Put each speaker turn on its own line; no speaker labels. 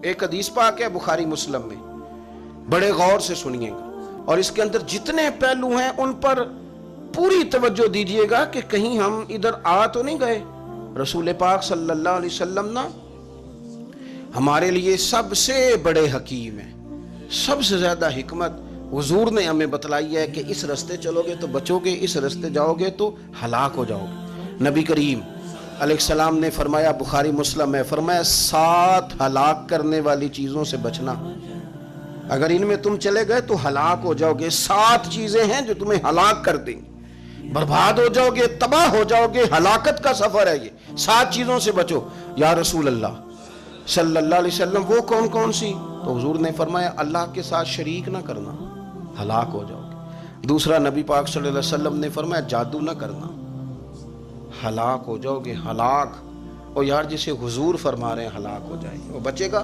एक हदीस पाक है बुखारी मुस्लिम में, बड़े गौर से सुनिएगा और इसके अंदर जितने पहलू हैं उन पर पूरी तवज्जो दीजिएगा कि कहीं हम इधर आ तो नहीं गए। रसूल पाक सल्लल्लाहु अलैहि वसल्लम ना हमारे लिए सबसे बड़े हकीम है, सबसे ज्यादा हिकमत हुजूर ने हमें बतलाई है कि इस रास्ते चलोगे तो बचोगे, इस रास्ते जाओगे तो हलाक हो जाओगे। नबी करीम अलैहिस्सलाम ने फरमाया, बुखारी मुस्लिम है, फरमाया 7 हलाक करने वाली चीजों से बचना, अगर इनमें तुम चले गए तो हलाक हो जाओगे। 7 चीजें हैं जो तुम्हें हलाक कर देंगी, बर्बाद हो जाओगे, तबाह हो जाओगे, हलाकत का सफर है ये। 7 चीजों से बचो। या रसूल अल्लाह सल्लल्लाहु अलैहि वसल्लम वो कौन कौन सी? तो हुजूर ने फरमाया, अल्लाह के साथ शरीक ना करना, हलाक हो जाओगे। दूसरा, नबी पाक सल्लल्लाहु अलैहि वसल्लम ने फरमाया, जादू ना करना, हलाक हो जाओगे, हलाक। और यार जिसे हुजूर फरमा रहे हैं हलाक हो जाए, वो बचेगा?